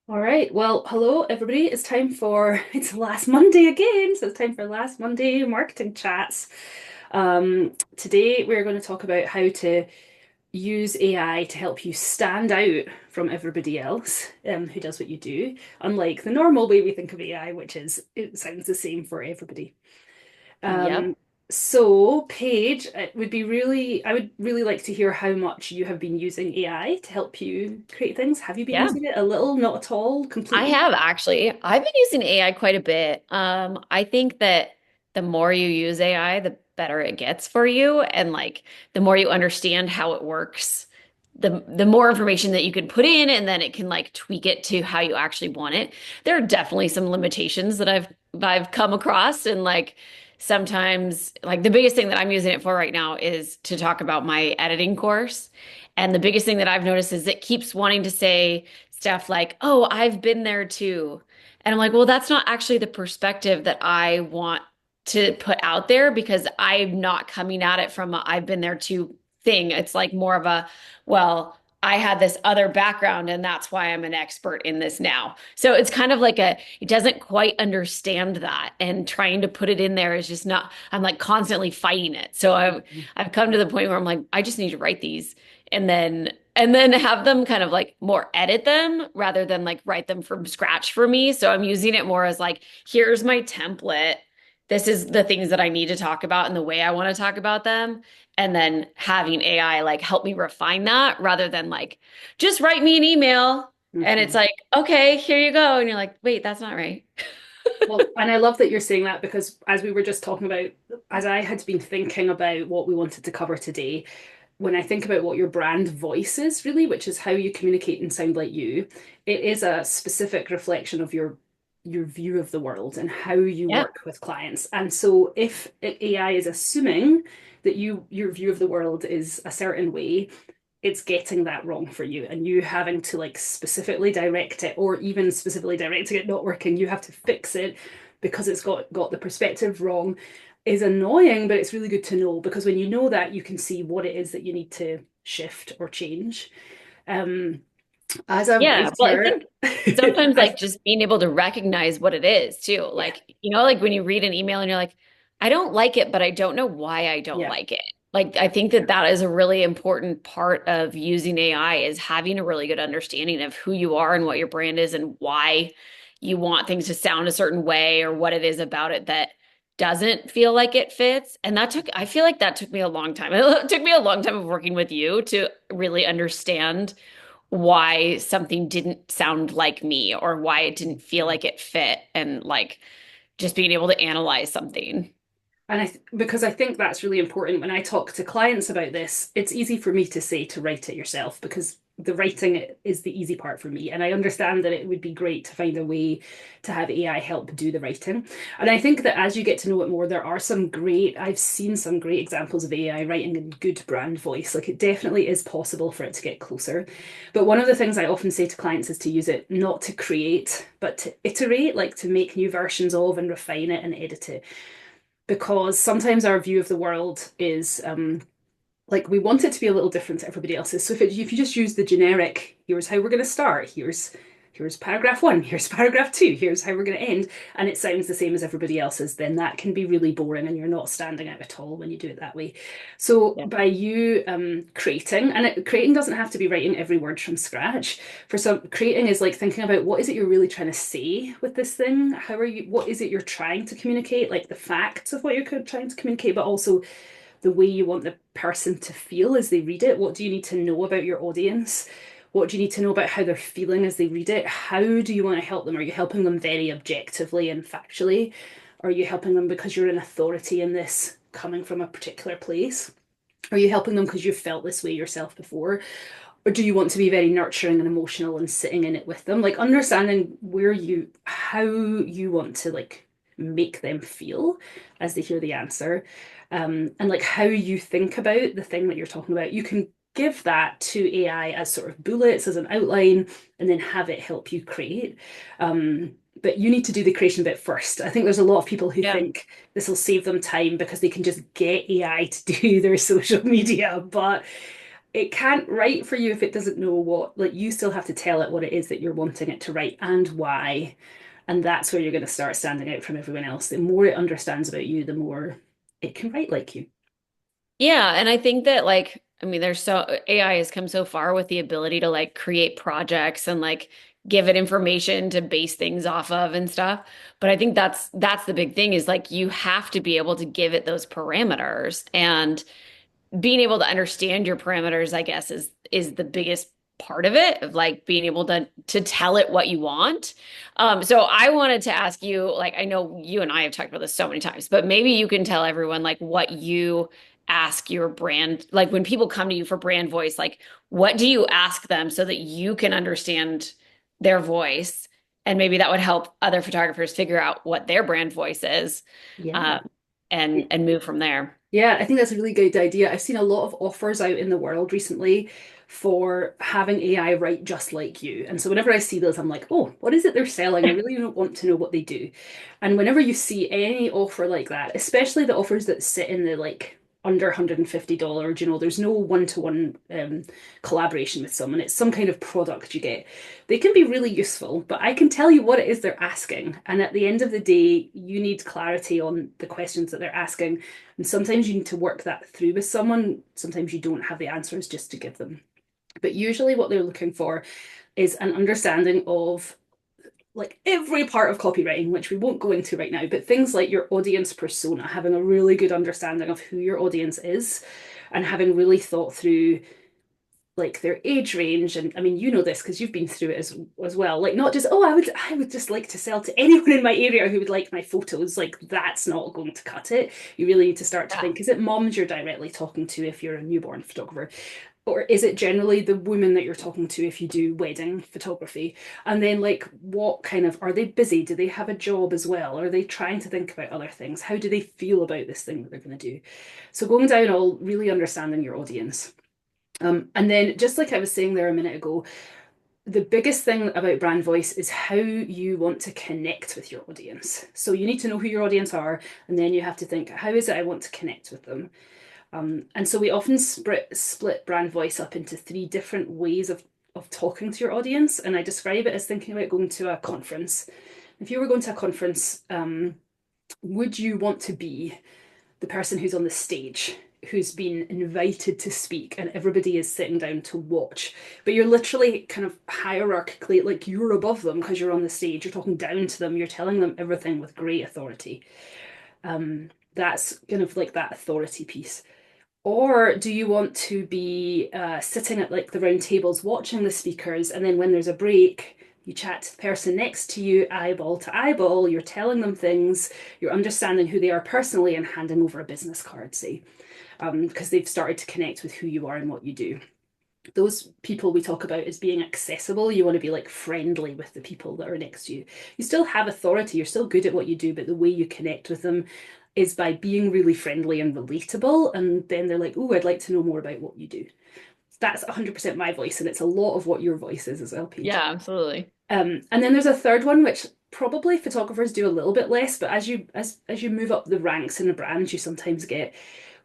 All right. Well, hello everybody. It's last Monday again, so it's time for last Monday marketing chats. Today we're going to talk about how to use AI to help you stand out from everybody else, who does what you do, unlike the normal way we think of AI, which is it sounds the same for everybody. Yep. Um, so, Paige, I would really like to hear how much you have been using AI to help you create things. Have you been Yeah. using it a little, not at all, I completely? have actually. I've been using AI quite a bit. I think that the more you use AI, the better it gets for you. And like the more you understand how it works, the more information that you can put in, and then it can like tweak it to how you actually want it. There are definitely some limitations that I've come across. And like sometimes like the biggest thing that I'm using it for right now is to talk about my editing course. And the biggest thing that I've noticed is it keeps wanting to say stuff like, "Oh, I've been there too." And I'm like, "Well, that's not actually the perspective that I want to put out there because I'm not coming at it from a I've been there too thing. It's like more of a, well, I had this other background and that's why I'm an expert in this now." So it's kind of like it doesn't quite understand that, and trying to put it in there is just not, I'm like constantly fighting it. So I've come to the point where I'm like, I just need to write these and then have them kind of like more edit them rather than like write them from scratch for me. So I'm using it more as like, here's my template. This is the things that I need to talk about and the way I want to talk about them. And then having AI like help me refine that rather than like, just write me an email. And it's Mhm. like, okay, here you go. And you're like, wait, that's not right. Well, and I love that you're saying that because as we were just talking about, as I had been thinking about what we wanted to cover today, when I think about what your brand voice is really, which is how you communicate and sound like you, it is a specific reflection of your view of the world and how you Yeah. work with clients. And so if AI is assuming that your view of the world is a certain way, it's getting that wrong for you and you having to like specifically direct it, or even specifically directing it not working, you have to fix it because it's got the perspective wrong, is annoying, but it's really good to know because when you know that, you can see what it is that you need to shift or change. um as a Yeah. Well, I writer think sometimes I like just being able to recognize what it is too. yeah, Like, like when you read an email and you're like, I don't like it, but I don't know why I don't yeah, like it. Like, I think that that is a really important part of using AI is having a really good understanding of who you are and what your brand is and why you want things to sound a certain way or what it is about it that doesn't feel like it fits. And I feel like that took me a long time. It took me a long time of working with you to really understand why something didn't sound like me or why it didn't feel like it fit, and like just being able to analyze something. and because I think that's really important when I talk to clients about this. It's easy for me to say to write it yourself because the writing is the easy part for me. And I understand that it would be great to find a way to have AI help do the writing. And I think that as you get to know it more, I've seen some great examples of AI writing in good brand voice. Like it definitely is possible for it to get closer. But one of the things I often say to clients is to use it not to create, but to iterate, like to make new versions of and refine it and edit it, because sometimes our view of the world is like we want it to be a little different to everybody else's. So if you just use the generic, here's how we're going to start, here's paragraph one, here's paragraph two, here's how we're going to end, and it sounds the same as everybody else's, then that can be really boring and you're not standing out at all when you do it that way. So Yeah. by you creating, and creating doesn't have to be writing every word from scratch. For some, creating is like thinking about what is it you're really trying to say with this thing. What is it you're trying to communicate, like the facts of what you're trying to communicate, but also the way you want the person to feel as they read it. What do you need to know about your audience? What do you need to know about how they're feeling as they read it? How do you want to help them? Are you helping them very objectively and factually? Are you helping them because you're an authority in this coming from a particular place? Are you helping them because you've felt this way yourself before? Or do you want to be very nurturing and emotional and sitting in it with them? Like understanding how you want to like make them feel as they hear the answer, and like how you think about the thing that you're talking about. You can give that to AI as sort of bullets, as an outline, and then have it help you create. But you need to do the creation bit first. I think there's a lot of people who Yeah. think this will save them time because they can just get AI to do their social media, but it can't write for you if it doesn't know what, like you still have to tell it what it is that you're wanting it to write and why. And that's where you're going to start standing out from everyone else. The more it understands about you, the more it can write like you. Yeah, and I think that like I mean there's so AI has come so far with the ability to like create projects and like give it information to base things off of and stuff. But I think that's the big thing is like you have to be able to give it those parameters and being able to understand your parameters, I guess, is the biggest part of it, of like being able to tell it what you want. So I wanted to ask you, like, I know you and I have talked about this so many times, but maybe you can tell everyone like what you ask your brand, like when people come to you for brand voice, like what do you ask them so that you can understand their voice? And maybe that would help other photographers figure out what their brand voice is, Yeah. uh, and move from there. Yeah, I think that's a really good idea. I've seen a lot of offers out in the world recently for having AI write just like you. And so whenever I see those, I'm like, oh, what is it they're selling? I really don't want to know what they do. And whenever you see any offer like that, especially the offers that sit in the like under $150, there's no one-to-one collaboration with someone. It's some kind of product you get. They can be really useful, but I can tell you what it is they're asking. And at the end of the day, you need clarity on the questions that they're asking, and sometimes you need to work that through with someone. Sometimes you don't have the answers just to give them. But usually, what they're looking for is an understanding of like every part of copywriting, which we won't go into right now, but things like your audience persona, having a really good understanding of who your audience is and having really thought through like their age range. And I mean you know this because you've been through it as well, like not just, oh, I would just like to sell to anyone in my area who would like my photos. Like that's not going to cut it. You really need to start to Yeah. think, is it moms you're directly talking to if you're a newborn photographer, or is it generally the woman that you're talking to if you do wedding photography? And then like what kind of, are they busy, do they have a job as well, are they trying to think about other things, how do they feel about this thing that they're going to do? So going down all really understanding your audience. And then, just like I was saying there a minute ago, the biggest thing about brand voice is how you want to connect with your audience. So you need to know who your audience are, and then you have to think, how is it I want to connect with them? And so we often split brand voice up into three different ways of talking to your audience. And I describe it as thinking about going to a conference. If you were going to a conference, would you want to be the person who's on the stage, who's been invited to speak, and everybody is sitting down to watch? But you're literally kind of hierarchically, like you're above them because you're on the stage, you're talking down to them, you're telling them everything with great authority. That's kind of like that authority piece. Or do you want to be sitting at like the round tables watching the speakers, and then when there's a break, you chat to the person next to you, eyeball to eyeball, you're telling them things, you're understanding who they are personally and handing over a business card, say, because they've started to connect with who you are and what you do. Those people we talk about as being accessible. You want to be like friendly with the people that are next to you. You still have authority, you're still good at what you do, but the way you connect with them is by being really friendly and relatable. And then they're like, oh, I'd like to know more about what you do. That's 100% my voice, and it's a lot of what your voice is as well, Paige. Yeah, absolutely. And then there's a third one, which probably photographers do a little bit less, but as you move up the ranks in the brand, you sometimes get,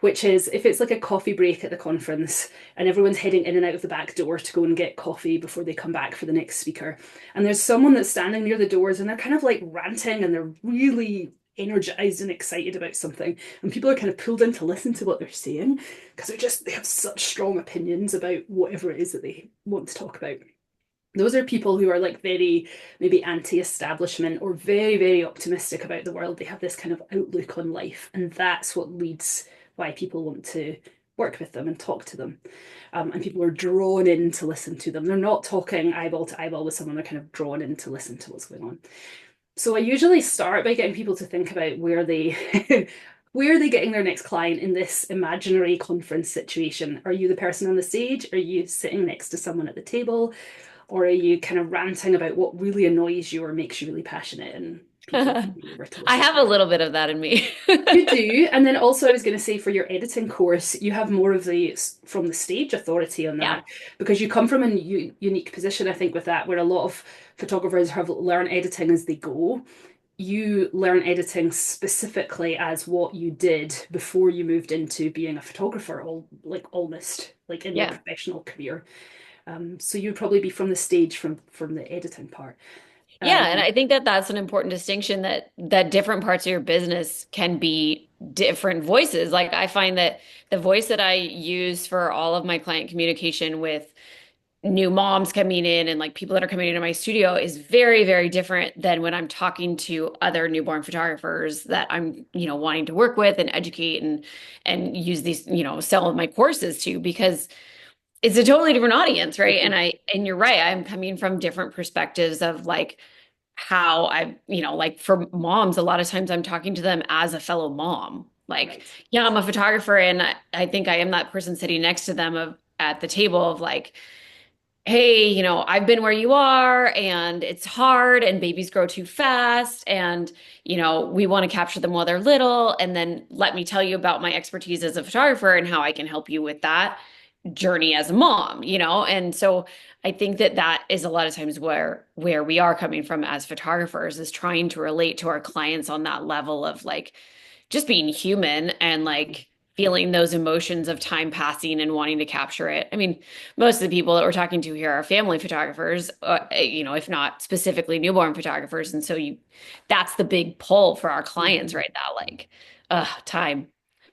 which is if it's like a coffee break at the conference and everyone's heading in and out of the back door to go and get coffee before they come back for the next speaker. And there's someone that's standing near the doors and they're kind of like ranting and they're really energized and excited about something. And people are kind of pulled in to listen to what they're saying because they have such strong opinions about whatever it is that they want to talk about. Those are people who are like very maybe anti-establishment or very, very optimistic about the world. They have this kind of outlook on life, and that's what leads why people want to work with them and talk to them. And people are drawn in to listen to them. They're not talking eyeball to eyeball with someone, they're kind of drawn in to listen to what's going on. So I usually start by getting people to think about where they where are they getting their next client in this imaginary conference situation? Are you the person on the stage? Are you sitting next to someone at the table? Or are you kind of ranting about what really annoys you or makes you really passionate and people I come over to listen? have a little bit of that in me. You do. And then also, I was going to say for your editing course, you have more of the from the stage authority on Yeah. that because you come from a unique position, I think, with that, where a lot of photographers have learned editing as they go. you learn editing specifically as what you did before you moved into being a photographer, all like almost like in your Yeah. professional career. So you'd probably be from the stage from the editing part. Yeah, and Um, I think that that's an important distinction that different parts of your business can be different voices. Like I find that the voice that I use for all of my client communication with new moms coming in and like people that are coming into my studio is very, very different than when I'm talking to other newborn photographers that I'm, wanting to work with and educate and use these, sell my courses to because it's a totally different audience, right? mhm, And you're right, I'm coming from different perspectives of like how I, like for moms, a lot of times I'm talking to them as a fellow mom. Like, right. yeah, I'm a photographer and I think I am that person sitting next to them of at the table of like, hey, I've been where you are and it's hard and babies grow too fast and, we want to capture them while they're little. And then let me tell you about my expertise as a photographer and how I can help you with that journey as a mom, And so I think that that is a lot of times where we are coming from as photographers is trying to relate to our clients on that level of like just being human and like feeling those emotions of time passing and wanting to capture it. I mean, most of the people that we're talking to here are family photographers, if not specifically newborn photographers. And so that's the big pull for our clients Mhm. right now. Like, time.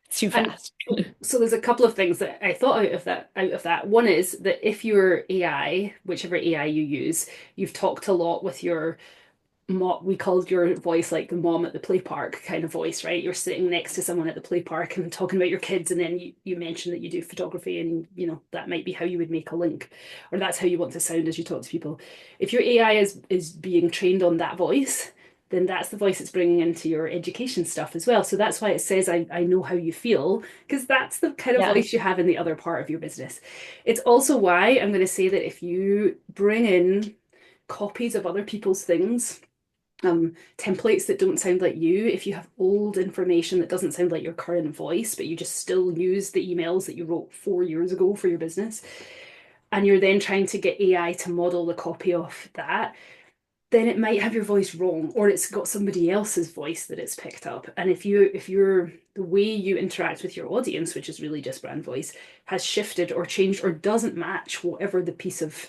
It's too And fast. so there's a couple of things that I thought out of that. One is that if your AI, whichever AI you use, you've talked a lot with your mom, we called your voice like the mom at the play park kind of voice, right? You're sitting next to someone at the play park and talking about your kids, and then you mention that you do photography, and that might be how you would make a link, or that's how you want to sound as you talk to people. If your AI is being trained on that voice, then that's the voice it's bringing into your education stuff as well. So that's why it says, I know how you feel, because that's the kind of Yeah. voice you have in the other part of your business. It's also why I'm going to say that if you bring in copies of other people's things, templates that don't sound like you, if you have old information that doesn't sound like your current voice, but you just still use the emails that you wrote 4 years ago for your business, and you're then trying to get AI to model the copy of that, then it might have your voice wrong, or it's got somebody else's voice that it's picked up. And if you're the way you interact with your audience, which is really just brand voice, has shifted or changed or doesn't match whatever the piece of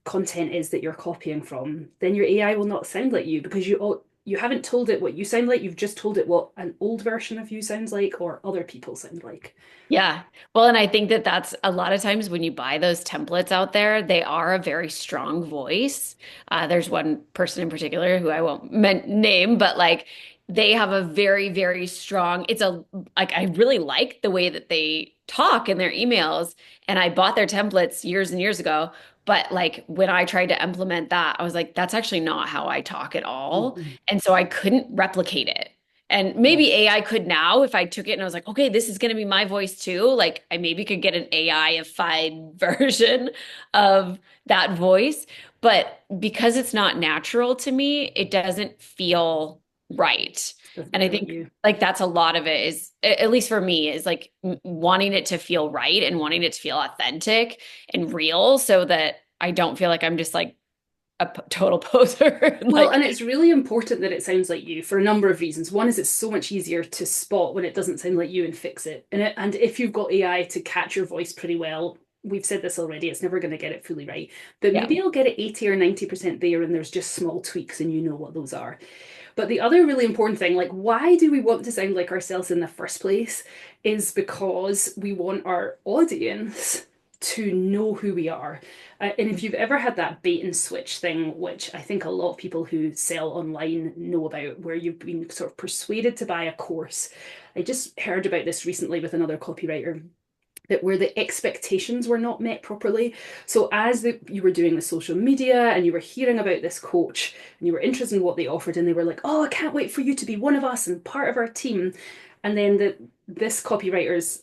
content is that you're copying from, then your AI will not sound like you, because you haven't told it what you sound like. You've just told it what an old version of you sounds like or other people sound like. Yeah. Well, and I think that that's a lot of times when you buy those templates out there, they are a very strong voice. There's one person in particular who I won't name, but like they have a very, very strong, like I really like the way that they talk in their emails. And I bought their templates years and years ago. But like when I tried to implement that, I was like, that's actually not how I talk at all. Mhm. And so I couldn't replicate it. And Yeah. maybe AI could now if I took it and I was like, okay, this is going to be my voice too. Like I maybe could get an AI-ified version of that voice. But because it's not natural to me, it doesn't feel right. Doesn't And I feel like think you. like that's a lot of it is, at least for me, is like wanting it to feel right and wanting it to feel authentic and real so that I don't feel like I'm just like a total poser. Well, Like, and it's really important that it sounds like you for a number of reasons. One is it's so much easier to spot when it doesn't sound like you and fix it. And if you've got AI to catch your voice pretty well, we've said this already, it's never going to get it fully right. But yeah. maybe it'll get it 80 or 90% there, and there's just small tweaks and you know what those are. But the other really important thing, like why do we want to sound like ourselves in the first place, is because we want our audience to know who we are. And if you've ever had that bait and switch thing, which I think a lot of people who sell online know about, where you've been sort of persuaded to buy a course. I just heard about this recently with another copywriter, that where the expectations were not met properly. So you were doing the social media and you were hearing about this coach and you were interested in what they offered, and they were like, "Oh, I can't wait for you to be one of us and part of our team." And then this copywriter's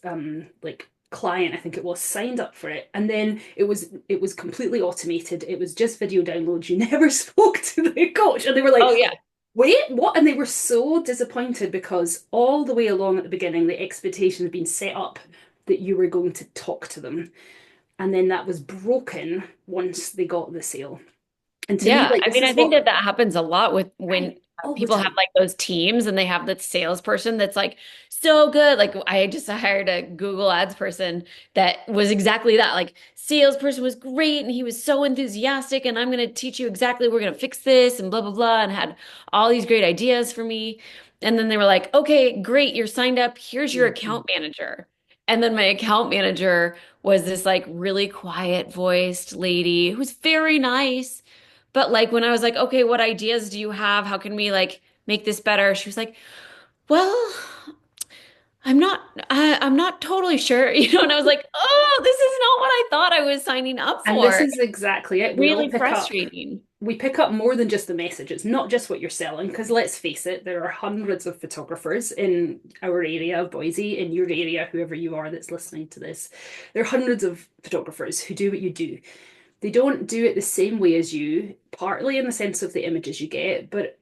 like client, I think it was, signed up for it, and then it was completely automated. It was just video downloads. You never spoke to the coach, and they were like, Oh yeah. wait, what? And they were so disappointed because all the way along at the beginning, the expectation had been set up that you were going to talk to them. And then that was broken once they got the sale. And to me, Yeah, like, I this mean, I is think what, that that happens a lot with when right? all the People have time. like those teams and they have that salesperson that's like so good. Like I just hired a Google Ads person that was exactly that. Like salesperson was great and he was so enthusiastic and I'm going to teach you exactly we're going to fix this and blah blah blah and had all these great ideas for me. And then they were like, "Okay, great, you're signed up. Here's your Mhm. account manager." And then my account manager was this like really quiet voiced lady who's very nice. But like when I was like, okay, what ideas do you have? How can we like make this better? She was like, well, I'm not totally sure, and I was like, oh, this is not what I thought I was signing up And this for. is exactly it. We all Really pick up frustrating. we pick up more than just the message. It's not just what you're selling, because let's face it, there are hundreds of photographers in our area of Boise, in your area, whoever you are that's listening to this. There are hundreds of photographers who do what you do. They don't do it the same way as you, partly in the sense of the images you get, but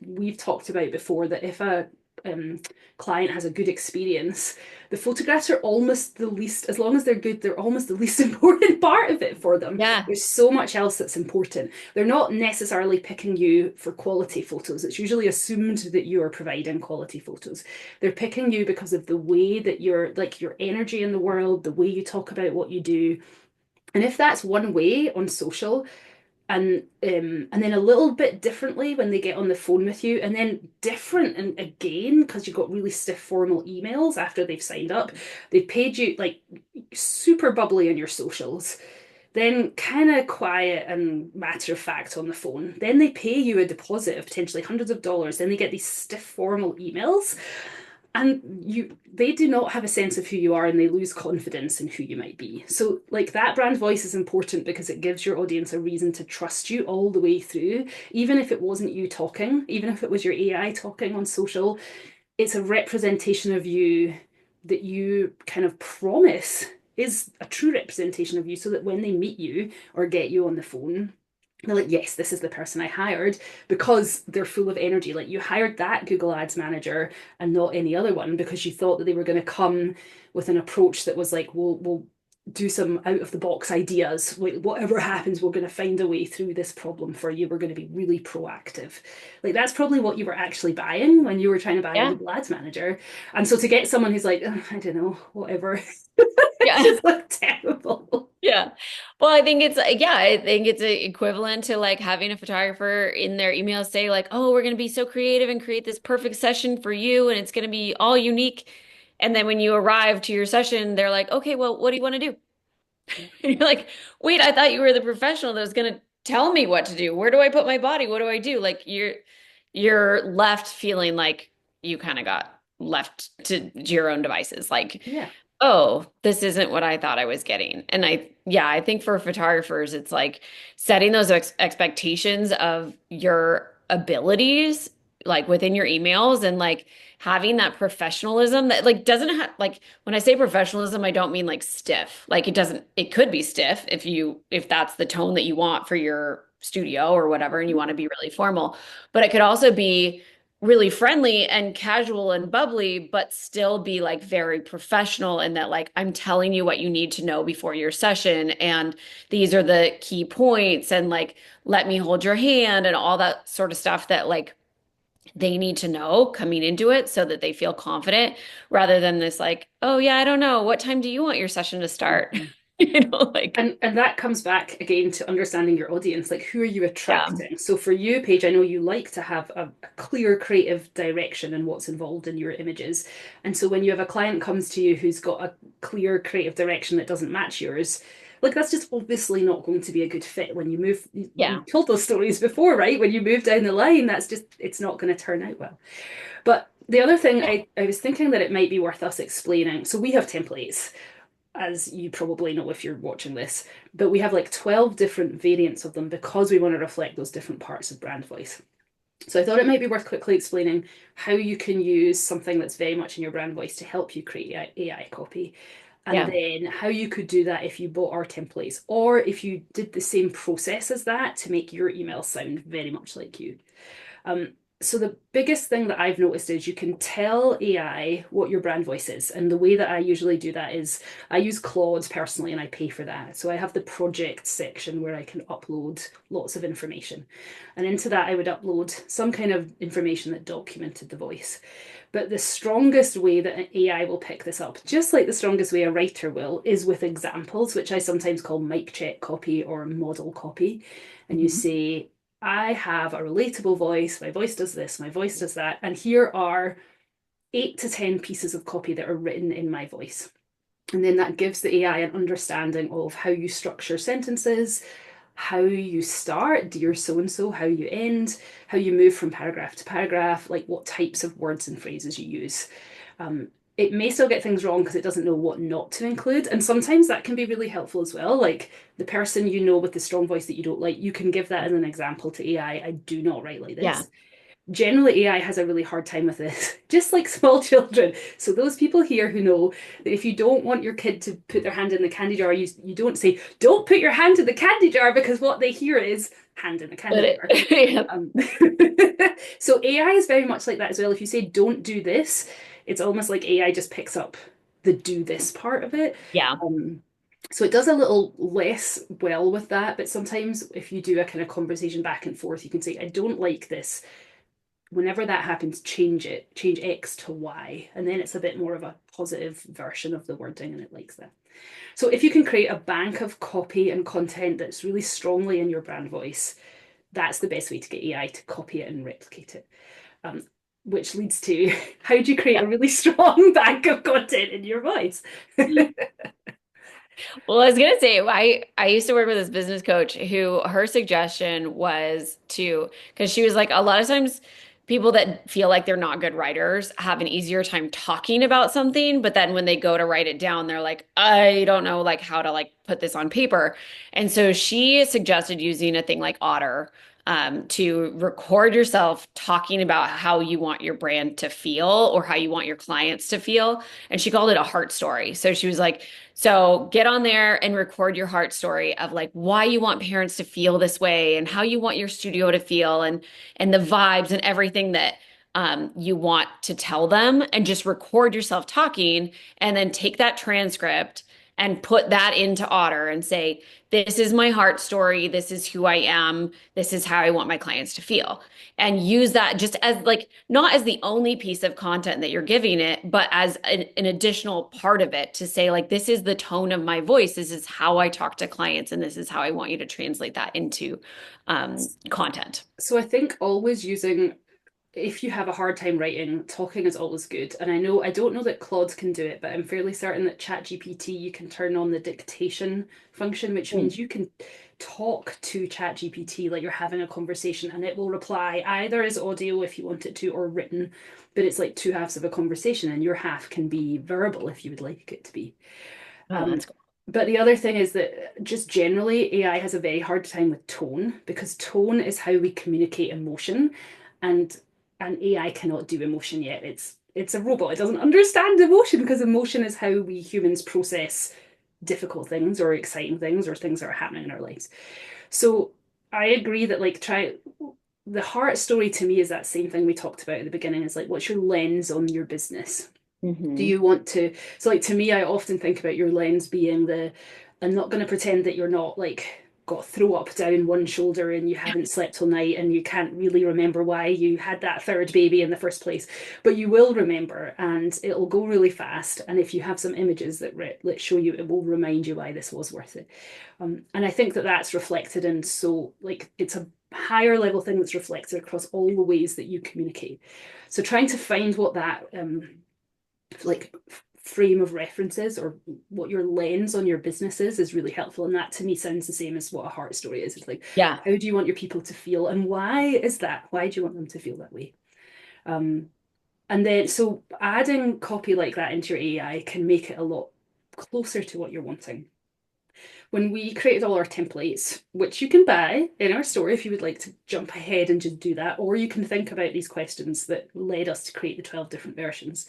we've talked about before that if a um, client has a good experience, the photographs are almost the least, as long as they're good, they're almost the least important part of it for them. Yeah. There's so much else that's important. They're not necessarily picking you for quality photos. It's usually assumed that you are providing quality photos. They're picking you because of the way that you're, like your energy in the world, the way you talk about what you do. And if that's one way on social, and then a little bit differently when they get on the phone with you, and then different and again because you got really stiff formal emails after they've signed up, they've paid you like super bubbly on your socials, then kind of quiet and matter of fact on the phone. Then they pay you a deposit of potentially hundreds of dollars. Then they get these stiff formal emails, and they do not have a sense of who you are, and they lose confidence in who you might be. So like that brand voice is important because it gives your audience a reason to trust you all the way through, even if it wasn't you talking, even if it was your AI talking on social. It's a representation of you that you kind of promise is a true representation of you, so that when they meet you or get you on the phone, they're like, yes, this is the person I hired, because they're full of energy. Like you hired that Google Ads manager and not any other one because you thought that they were going to come with an approach that was like, we'll do some out of the box ideas. Whatever happens, we're going to find a way through this problem for you. We're going to be really proactive. Like that's probably what you were actually buying when you were trying to buy a Yeah. Google Ads manager. And so to get someone who's like, "Ugh, I don't know, whatever," it's Yeah. just like terrible. Yeah. Well, I think it's yeah, I think it's equivalent to like having a photographer in their email say like, "Oh, we're going to be so creative and create this perfect session for you and it's going to be all unique." And then when you arrive to your session, they're like, "Okay, well, what do you want to do?" And you're like, "Wait, I thought you were the professional that was going to tell me what to do. Where do I put my body? What do I do?" Like you're left feeling like you kind of got left to your own devices. Like Yeah. oh, this isn't what I thought I was getting. And yeah, I think for photographers, it's like setting those expectations of your abilities, like within your emails and like having that professionalism that like doesn't have, like when I say professionalism, I don't mean like stiff. Like it doesn't, it could be stiff if that's the tone that you want for your studio or whatever, and you want to be really formal, but it could also be really friendly and casual and bubbly, but still be like very professional in that, like, I'm telling you what you need to know before your session. And these are the key points. And like, let me hold your hand and all that sort of stuff that like they need to know coming into it so that they feel confident rather than this, like, oh, yeah, I don't know. What time do you want your session to start? Mhm. Like, And that comes back again to understanding your audience. Like, who are you yeah, attracting? So for you, Paige, I know you like to have a clear creative direction in what's involved in your images. And so when you have a client comes to you who's got a clear creative direction that doesn't match yours, like that's just obviously not going to be a good fit when you move. yeah, We've told those stories before, right? When you move down the line, that's just, it's not going to turn out well. But the other thing I was thinking that it might be worth us explaining. So we have templates, as you probably know if you're watching this, but we have like 12 different variants of them because we want to reflect those different parts of brand voice. So I thought it might be worth quickly explaining how you can use something that's very much in your brand voice to help you create AI copy. And yeah, then how you could do that if you bought our templates, or if you did the same process as that to make your email sound very much like you. So the biggest thing that I've noticed is you can tell AI what your brand voice is. And the way that I usually do that is I use Claude personally and I pay for that. So I have the project section where I can upload lots of information. And into that I would upload some kind of information that documented the voice. But the strongest way that an AI will pick this up, just like the strongest way a writer will, is with examples, which I sometimes call mic check copy or model copy. And you Mhm. say, I have a relatable voice. My voice does this, my voice does that. And here are 8 to 10 pieces of copy that are written in my voice. And then that gives the AI an understanding of how you structure sentences, how you start, dear so and so, how you end, how you move from paragraph to paragraph, like what types of words and phrases you use. Um, it may still get things wrong because it doesn't know what not to include. And sometimes that can be really helpful as well. Like the person you know with the strong voice that you don't like, you can give that as an example to AI. I do not write like Yeah. this. Generally, AI has a really hard time with this, just like small children. So those people here who know that if you don't want your kid to put their hand in the candy jar, you don't say, don't put your hand in the candy jar, because what they hear is hand in the But candy it, jar. yeah. Um, so AI is very much like that as well. If you say don't do this, it's almost like AI just picks up the do this part of it. Yeah. Um, so it does a little less well with that, but sometimes if you do a kind of conversation back and forth, you can say, I don't like this. Whenever that happens, change it, change X to Y, and then it's a bit more of a positive version of the wording and it likes that. So if you can create a bank of copy and content that's really strongly in your brand voice, that's the best way to get AI to copy it and replicate it. Um, which leads to how do you create a really strong bank of content in your voice? Yeah. Well, I was gonna say, I used to work with this business coach who her suggestion was to, because she was like, a lot of times people that feel like they're not good writers have an easier time talking about something, but then when they go to write it down, they're like, I don't know like how to like put this on paper. And so she suggested using a thing like Otter. To record yourself talking about how you want your brand to feel or how you want your clients to feel. And she called it a heart story. So she was like, so get on there and record your heart story of like why you want parents to feel this way and how you want your studio to feel and the vibes and everything that you want to tell them and just record yourself talking and then take that transcript and put that into Otter and say, this is my heart story. This is who I am. This is how I want my clients to feel. And use that just as like, not as the only piece of content that you're giving it, but as an additional part of it to say, like, this is the tone of my voice. This is how I talk to clients. And this is how I want you to translate that into content. So I think always using, if you have a hard time writing, talking is always good. And I don't know that Claude can do it, but I'm fairly certain that ChatGPT, you can turn on the dictation function, which Mm. means you can talk to ChatGPT like you're having a conversation and it will reply either as audio if you want it to or written, but it's like two halves of a conversation and your half can be verbal if you would like it to be. Oh, Um, that's cool. but the other thing is that just generally, AI has a very hard time with tone because tone is how we communicate emotion, and AI cannot do emotion yet. It's a robot. It doesn't understand emotion because emotion is how we humans process difficult things or exciting things or things that are happening in our lives. So I agree that like try the heart story to me is that same thing we talked about at the beginning. Is like what's your lens on your business? Do Hmm. you want to, so like to me I often think about your lens being the, I'm not going to pretend that you're not like got throw up down one shoulder and you haven't slept all night and you can't really remember why you had that third baby in the first place, but you will remember and it'll go really fast, and if you have some images that show you, it will remind you why this was worth it. And I think that that's reflected in, so like it's a higher level thing that's reflected across all the ways that you communicate. So trying to find what that like frame of references or what your lens on your business is really helpful, and that to me sounds the same as what a heart story is. It's like, Yeah. how do you want your people to feel and why is that, why do you want them to feel that way? um and then so adding copy like that into your AI can make it a lot closer to what you're wanting. When we created all our templates, which you can buy in our store if you would like to jump ahead and just do that, or you can think about these questions that led us to create the 12 different versions,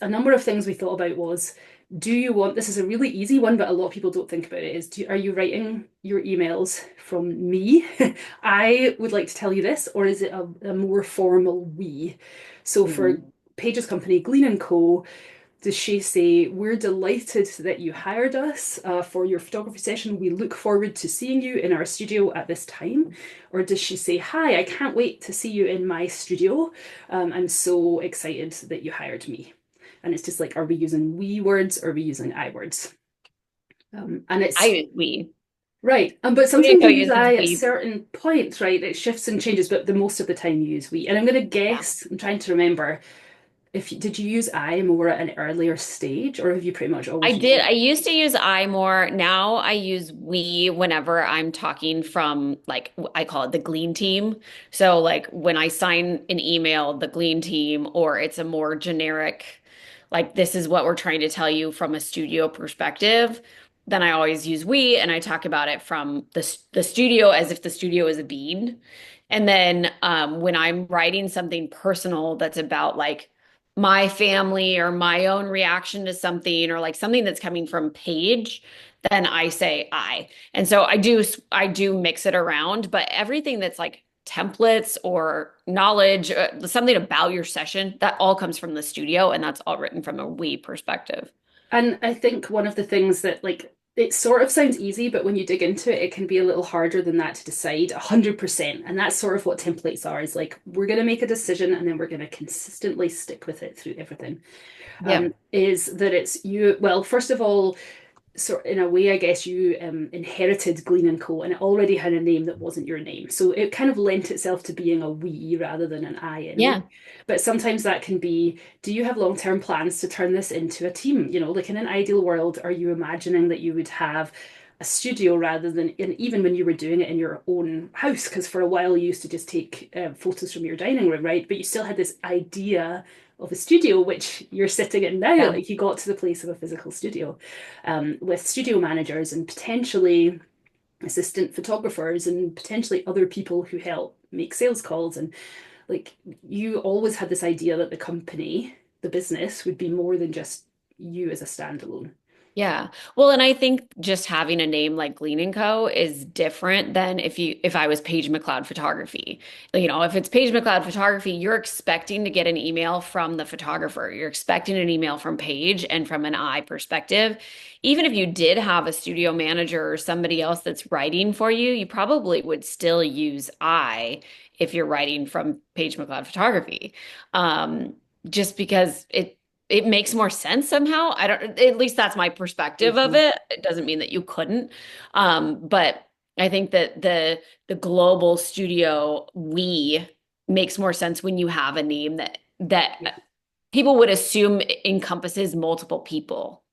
a number of things we thought about was Do you want, this is a really easy one, but a lot of people don't think about it, is are you writing your emails from me? I would like to tell you this, or is it a more formal we? So for Mhm. Paige's company, Glean and Co., does she say, "We're delighted that you hired us for your photography session. We look forward to seeing you in our studio at this time"? Or does she say, "Hi, I can't wait to see you in my studio. I'm so excited that you hired me"? And it's just like, are we using we words or are we using I words? And I it's use we. right. But sometimes Fumiko you use uses I at we. certain points, right? It shifts and changes, but the most of the time you use we. And I'm going to Yeah. guess, I'm trying to remember, if did you use I more at an earlier stage, or have you pretty much I always used did. it? I used to use I more. Now I use we whenever I'm talking from like I call it the Glean team. So like when I sign an email, the Glean team, or it's a more generic, like this is what we're trying to tell you from a studio perspective, then I always use we and I talk about it from the studio as if the studio is a bean. And then when I'm writing something personal that's about like my family or my own reaction to something or like something that's coming from Paige, then I say I. And so I do mix it around, but everything that's like templates or knowledge, something about your session, that all comes from the studio and that's all written from a we perspective. And I think one of the things that, like, it sort of sounds easy, but when you dig into it, it can be a little harder than that to decide 100%. And that's sort of what templates are, is like, we're going to make a decision and then we're going to consistently stick with it through everything. Yeah. Is that it's you, well, first of all, sort in a way, I guess you inherited Glean and Co. and it already had a name that wasn't your name. So it kind of lent itself to being a we rather than an I in we. Yeah. But sometimes that can be, do you have long-term plans to turn this into a team? You know, like in an ideal world, are you imagining that you would have a studio rather than in, even when you were doing it in your own house? Because for a while you used to just take photos from your dining room, right? But you still had this idea of a studio, which you're sitting in now. Yeah. Like you got to the place of a physical studio with studio managers and potentially assistant photographers and potentially other people who help make sales calls. And like you always had this idea that the company, the business, would be more than just you as a standalone. Yeah. Well, and I think just having a name like Glean and Co. is different than if I was Paige McLeod Photography. You know, if it's Paige McLeod Photography, you're expecting to get an email from the photographer. You're expecting an email from Paige and from an I perspective. Even if you did have a studio manager or somebody else that's writing for you, you probably would still use I if you're writing from Paige McLeod Photography. Um, just because it makes more sense somehow. I don't, at least that's my perspective of Mhm. it. It doesn't mean that you couldn't. But I think that the global studio we makes more sense when you have a name Yeah. that people would assume encompasses multiple people.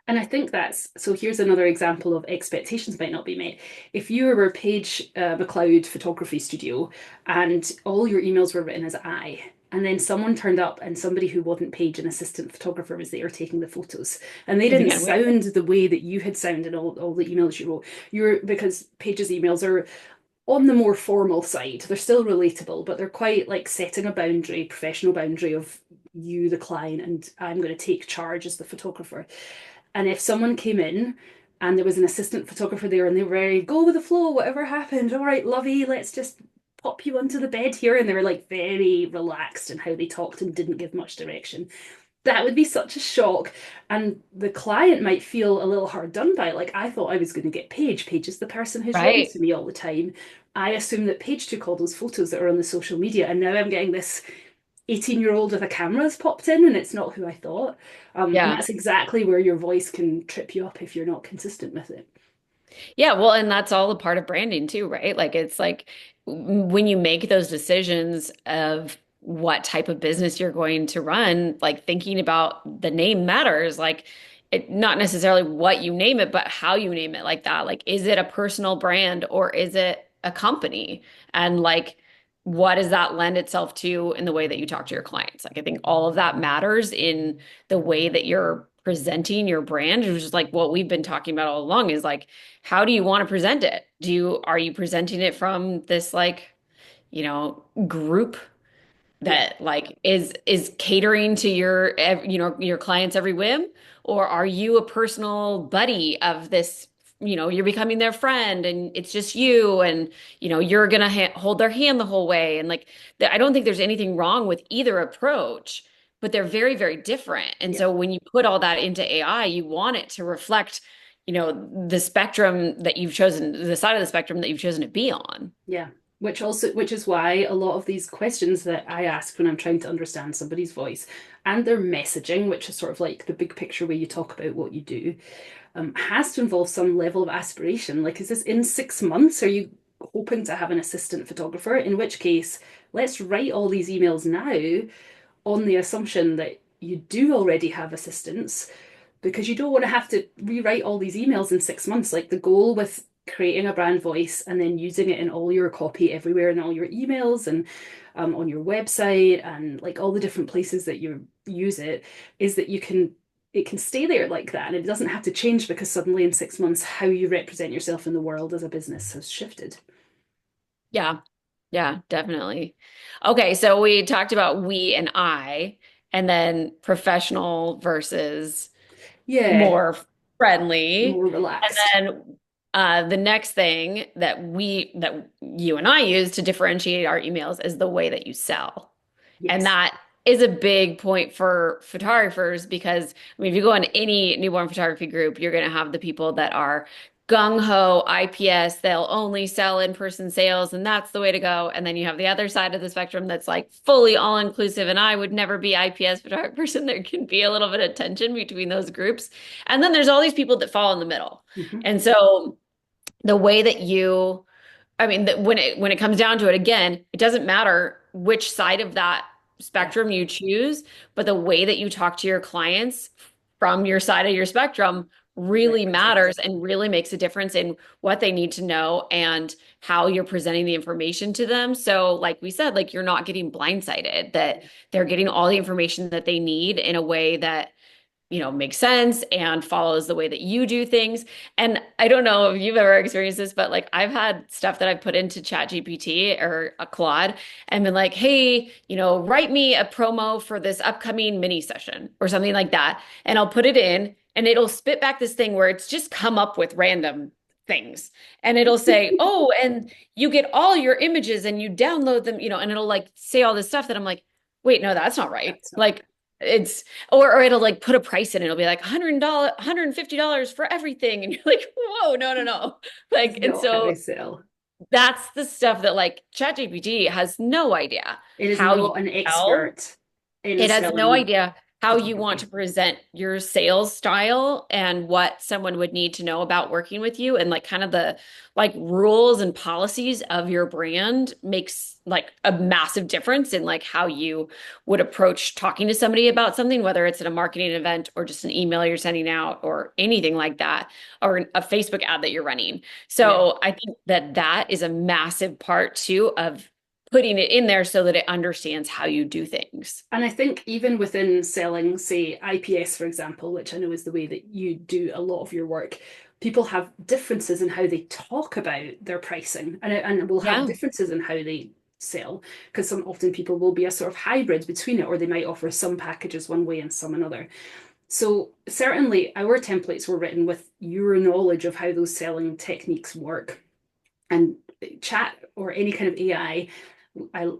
And I think that's so. Here's another example of expectations might not be met. If you were Paige McLeod Photography Studio and all your emails were written as I, and then someone turned up and somebody who wasn't Paige, an assistant photographer, was there taking the photos, and they It'd be didn't kind of weird. sound the way that you had sounded all the emails you wrote. You're because Paige's emails are on the more formal side. They're still relatable, but they're quite like setting a boundary, professional boundary of you, the client, and I'm going to take charge as the photographer. And if someone came in and there was an assistant photographer there and they were very go with the flow, whatever happened, all right, lovey, let's just pop you onto the bed here. And they were like very relaxed in how they talked and didn't give much direction. That would be such a shock. And the client might feel a little hard done by it. Like, I thought I was going to get Paige. Paige is the person who's written Right. to me all the time. I assume that Paige took all those photos that are on the social media. And now I'm getting this 18-year-old with a camera has popped in and it's not who I thought. And Yeah. that's exactly where your voice can trip you up if you're not consistent with it. Yeah, well, and that's all a part of branding too, right? Like it's like when you make those decisions of what type of business you're going to run, like thinking about the name matters. Like it not necessarily what you name it, but how you name it like that. Like is it a personal brand or is it a company? And like what does that lend itself to in the way that you talk to your clients? Like I think all of that matters in the way that you're presenting your brand, which is like what we've been talking about all along is like how do you want to present it? Are you presenting it from this like, group Yeah. that like is catering to your clients' every whim, or are you a personal buddy of this, you're becoming their friend and it's just you and you're gonna hold their hand the whole way and like I don't think there's anything wrong with either approach, but they're very, very different. And Yeah. so when you put all that into AI, you want it to reflect, the spectrum that you've chosen, the side of the spectrum that you've chosen to be on. Yeah. Which is why a lot of these questions that I ask when I'm trying to understand somebody's voice and their messaging, which is sort of like the big picture where you talk about what you do, has to involve some level of aspiration. Like, is this in 6 months? Are you hoping to have an assistant photographer? In which case, let's write all these emails now on the assumption that you do already have assistants, because you don't want to have to rewrite all these emails in 6 months. Like, the goal with creating a brand voice and then using it in all your copy everywhere in all your emails and on your website and like all the different places that you use it is that it can stay there like that, and it doesn't have to change because suddenly in 6 months how you represent yourself in the world as a business has shifted. Yeah. Yeah, definitely. Okay, so we talked about we and I, and then professional versus Yeah, more friendly. more relaxed. And then the next thing that you and I use to differentiate our emails is the way that you sell. And Yes. that is a big point for photographers because, I mean, if you go on any newborn photography group, you're going to have the people that are gung-ho IPS, they'll only sell in-person sales, and that's the way to go. And then you have the other side of the spectrum that's like fully all-inclusive, and I would never be IPS photographers, and there can be a little bit of tension between those groups. And then there's all these people that fall in the middle. Hmm. And so the way that you I mean, when it comes down to it, again, it doesn't matter which side of that Yeah, spectrum you choose, but the way that you talk to your clients from your side of your spectrum really represents. matters and really makes a difference in what they need to know and how you're presenting the information to them. So, like we said, like you're not getting blindsided, that they're getting all the information that they need in a way that makes sense and follows the way that you do things. And I don't know if you've ever experienced this, but like I've had stuff that I've put into ChatGPT or a Claude and been like, hey, write me a promo for this upcoming mini session or something like that. And I'll put it in and it'll spit back this thing where it's just come up with random things. And it'll say, oh, and you get all your images and you download them, and it'll like say all this stuff that I'm like, wait, no, that's not right. That's not right. Like, it's or it'll like put a price in. It'll be like $100, $150 for everything, and you're like, whoa, no, no, no. It's Like, and not how I so sell. that's the stuff that like ChatGPT has no idea It is how you not an sell. expert in It has no selling idea how you want to photography. present your sales style and what someone would need to know about working with you and like kind of the like rules and policies of your brand makes like a massive difference in like how you would approach talking to somebody about something, whether it's at a marketing event or just an email you're sending out or anything like that, or a Facebook ad that you're running. Yeah. So I think that that is a massive part too of putting it in there so that it understands how you do things. And I think even within selling, say, IPS, for example, which I know is the way that you do a lot of your work, people have differences in how they talk about their pricing and will have Yeah. differences in how they sell, because some often people will be a sort of hybrid between it, or they might offer some packages one way and some another. So certainly our templates were written with your knowledge of how those selling techniques work. And chat or any kind of AI,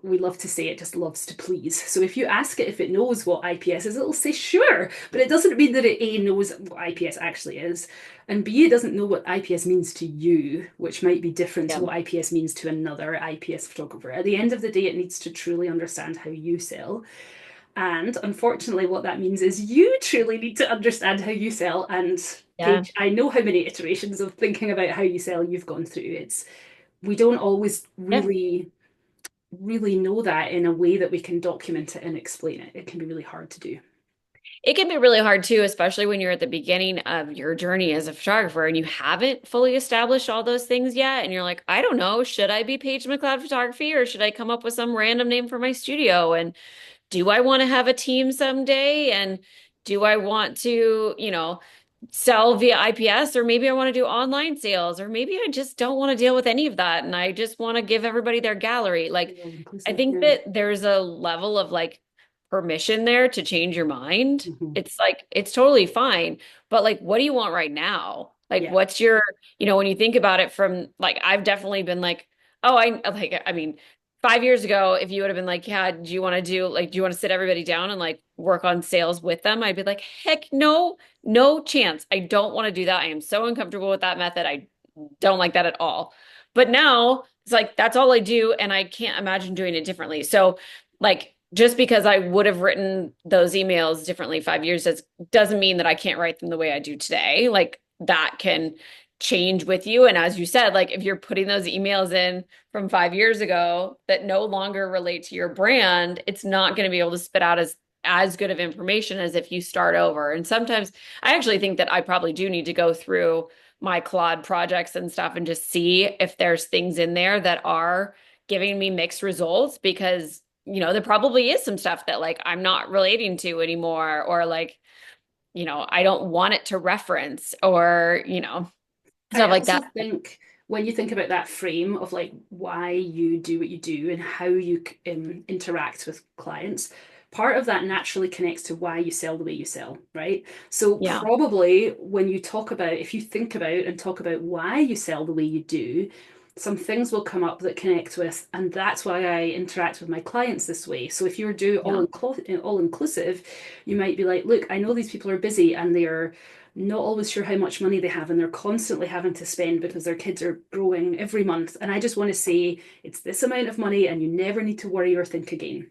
we love to say it just loves to please. So if you ask it if it knows what IPS is, it'll say sure, but it doesn't mean that it A knows what IPS actually is, and B, it doesn't know what IPS means to you, which might be different to Yeah. what IPS means to another IPS photographer. At the end of the day, it needs to truly understand how you sell. And unfortunately, what that means is you truly need to understand how you sell. And Yeah. Paige, I know how many iterations of thinking about how you sell you've gone through. It's We don't always Yeah. really know that in a way that we can document it and explain it. It can be really hard to do. It can be really hard too, especially when you're at the beginning of your journey as a photographer and you haven't fully established all those things yet. And you're like, I don't know, should I be Paige McLeod Photography or should I come up with some random name for my studio? And do I want to have a team someday? And do I want to, sell via IPS, or maybe I want to do online sales, or maybe I just don't want to deal with any of that and I just want to give everybody their gallery. Like, All I inclusive. think Yeah. that there's a level of like permission there to change your mind. Hmm. It's like, it's totally fine. But like, what do you want right now? Like, Yeah. what's your, when you think about it from like, I've definitely been like, oh, I mean, 5 years ago, if you would have been like, yeah, do you want to sit everybody down and like work on sales with them? I'd be like, heck no, no chance. I don't want to do that. I am so uncomfortable with that method. I don't like that at all. But now it's like that's all I do, and I can't imagine doing it differently. So, like, just because I would have written those emails differently 5 years doesn't mean that I can't write them the way I do today. Like, that can change with you. And as you said, like, if you're putting those emails in from 5 years ago that no longer relate to your brand, it's not going to be able to spit out as good of information as if you start over. And sometimes I actually think that I probably do need to go through my Claude projects and stuff and just see if there's things in there that are giving me mixed results because, there probably is some stuff that like I'm not relating to anymore or like, I don't want it to reference or, I stuff like also that. think when you think about that frame of like why you do what you do and how you interact with clients, part of that naturally connects to why you sell the way you sell, right? So Yeah. probably when you talk about, if you think about and talk about why you sell the way you do, some things will come up that connect with, and that's why I interact with my clients this way. So if you're do Yeah. all inclusive, you might be like, look, I know these people are busy and they're not always sure how much money they have and they're constantly having to spend because their kids are growing every month. And I just want to say it's this amount of money and you never need to worry or think again.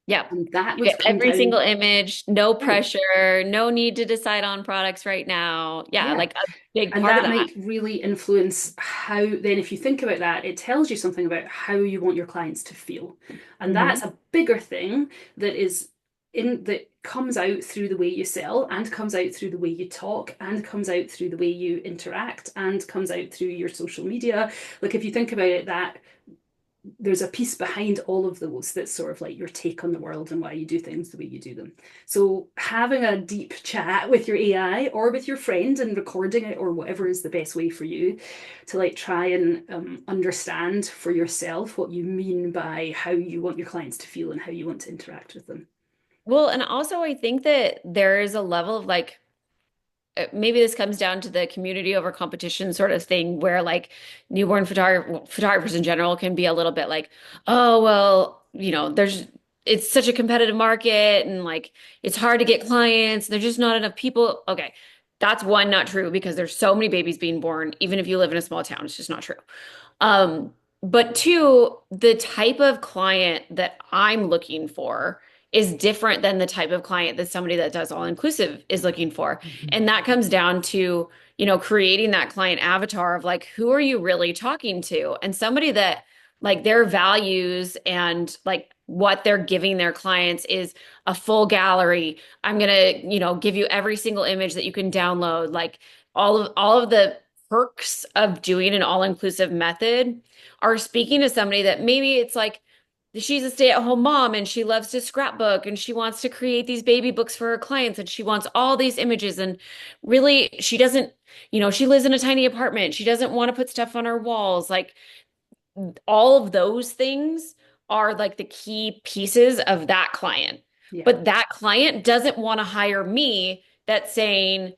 Yeah. And that You would get come every single down, image, no right? pressure, no need to decide on products right now. Yeah, Yeah. like a big And part of that that. might really influence how, then, if you think about that, it tells you something about how you want your clients to feel. And that's Hmm. a bigger thing that comes out through the way you sell and comes out through the way you talk and comes out through the way you interact and comes out through your social media. Like if you think about it, that there's a piece behind all of those that's sort of like your take on the world and why you do things the way you do them. So having a deep chat with your AI or with your friend and recording it or whatever is the best way for you to like try and understand for yourself what you mean by how you want your clients to feel and how you want to interact with them. Well, and also I think that there is a level of like maybe this comes down to the community over competition sort of thing where like newborn photographers in general can be a little bit like, oh, well, it's such a competitive market and like it's hard to get clients. There's just not enough people. Okay. That's one, not true because there's so many babies being born, even if you live in a small town, it's just not true. Um, but two, the type of client that I'm looking for is different than the type of client that somebody that does all inclusive is looking for. Mhm. And that comes down to, creating that client avatar of like, who are you really talking to? And somebody that like their values and like what they're giving their clients is a full gallery. I'm gonna, give you every single image that you can download, like all of the perks of doing an all-inclusive method are speaking to somebody that maybe it's like she's a stay-at-home mom and she loves to scrapbook and she wants to create these baby books for her clients and she wants all these images and really she doesn't, she lives in a tiny apartment. She doesn't want to put stuff on her walls. Like all of those things are like the key pieces of that client. Yeah. But that client doesn't want to hire me that's saying,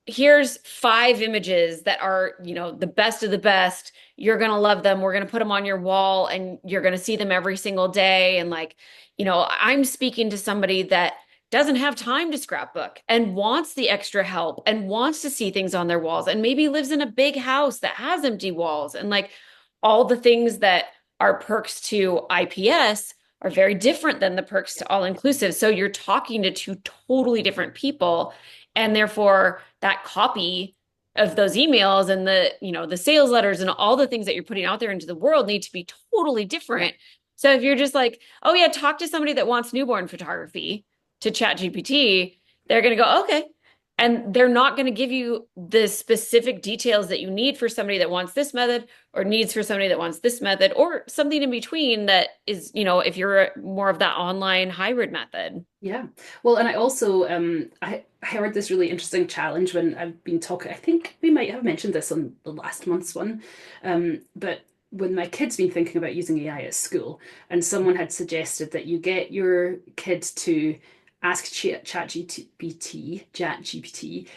here's 5 images that are, the best of the best. You're going to love them. We're going to put them on your wall and you're going to see them every single day. And like, I'm speaking to somebody that doesn't have time to scrapbook and wants the extra help and wants to see things on their walls and maybe lives in a big house that has empty walls and like all the things that are perks to IPS are very different than the perks to all inclusive. So you're talking to two totally different people and therefore that copy of those emails and the sales letters and all the things that you're putting out there into the world need to be totally Yeah. different. So if you're just like, oh yeah, talk to somebody that wants newborn photography to chat GPT, they're going to go, okay. And they're not going to give you the specific details that you need for somebody that wants this method or needs for somebody that wants this method or something in between that is, if you're more of that online hybrid method. Yeah. Well, and I also I heard this really interesting challenge when I've been talking. I think we might have mentioned this on the last month's one. But when my kid's been thinking about using AI at school, and someone had suggested that you get your kid to ask ChatGPT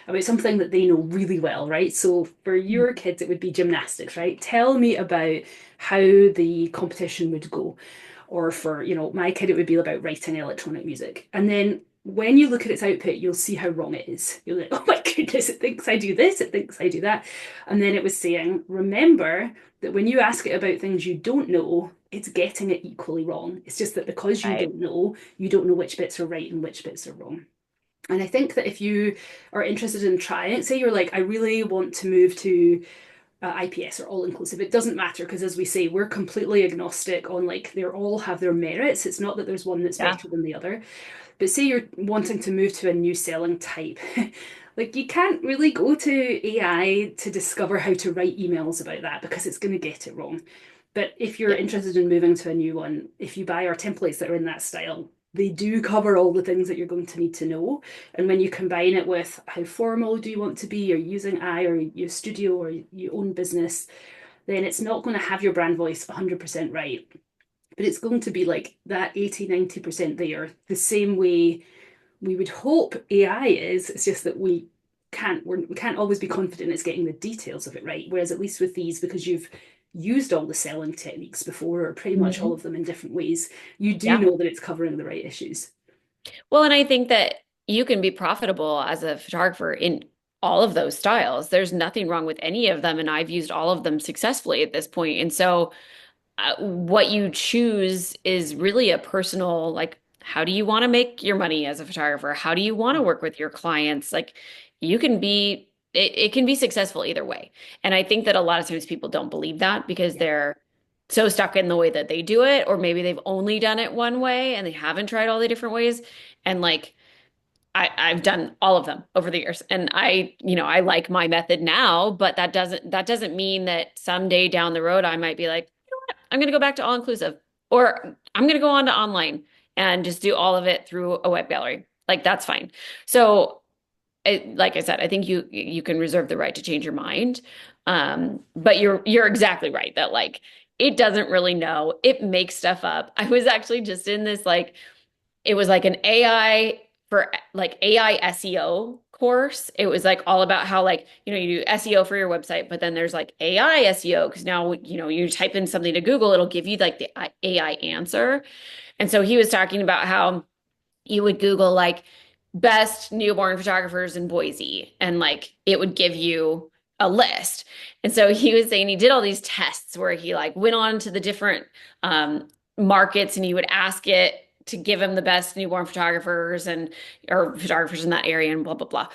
about something that they know really well, right? So for your kids, it would be gymnastics, right? Tell me about how the competition would go. Or for, my kid, it would be about writing electronic music. And then when you look at its output, you'll see how wrong it is. You're like, oh my goodness, it thinks I do this, it thinks I do that. And then it was saying, remember that when you ask it about things you don't know, it's getting it equally wrong. It's just that because Right. you don't know which bits are right and which bits are wrong. And I think that if you are interested in trying it, say you're like, I really want to move to IPS or all inclusive. It doesn't matter because, as we say, we're completely agnostic on like they all have their merits. It's not that there's one that's Yeah. better than the other. But say you're wanting to move to a new selling type, like you can't really go to AI to discover how to write emails about that because it's going to get it wrong. But if you're Yeah. interested in moving to a new one, if you buy our templates that are in that style, they do cover all the things that you're going to need to know. And when you combine it with how formal do you want to be, or using I or your studio or your own business, then it's not going to have your brand voice 100% right. But it's going to be like that 80, 90% there, the same way we would hope AI is. It's just that we can't always be confident it's getting the details of it right. Whereas at least with these, because you've used all the selling techniques before, or pretty much all Mhm. of them in different ways, you do Yeah. know that it's covering the right issues. Well, and I think that you can be profitable as a photographer in all of those styles. There's nothing wrong with any of them, and I've used all of them successfully at this point. And so what you choose is really a personal, like, how do you want to make your money as a photographer? How do you want to work with your clients? Like, you can be, it can be successful either way. And I think that a lot of times people don't believe that because Yeah. they're so stuck in the way that they do it, or maybe they've only done it one way and they haven't tried all the different ways. And like, I've done all of them over the years. And I like my method now, but that doesn't mean that someday down the road I might be like, I'm going to go back to all inclusive, or I'm going to go on to online and just do all of it through a web gallery. Like that's fine. So, like I said, I think you can reserve the right to change your mind. But you're exactly right that like it doesn't really know. It makes stuff up. I was actually just in this like it was like an AI for like AI SEO course. It was like all about how like, you do SEO for your website, but then there's like AI SEO because now, you type in something to Google, it'll give you like the AI answer. And so he was talking about how you would Google like best newborn photographers in Boise, and like it would give you a list. And so he was saying he did all these tests where he like went on to the different um, markets and he would ask it to give him the best newborn photographers and or photographers in that area and blah blah blah.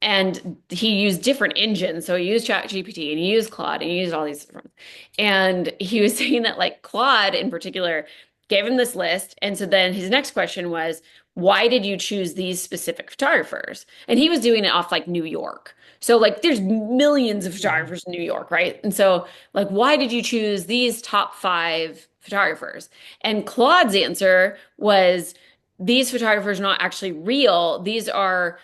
And he used different engines. So he used ChatGPT and he used Claude and he used all these different. And he was saying that like Claude in particular gave him this list. And so then his next question was, why did you choose these specific photographers? And he was doing it off like New York. So like there's millions of Mhm. photographers in New York, right? And so like why did you choose these top 5 photographers? And Claude's answer was these photographers are not actually real. These are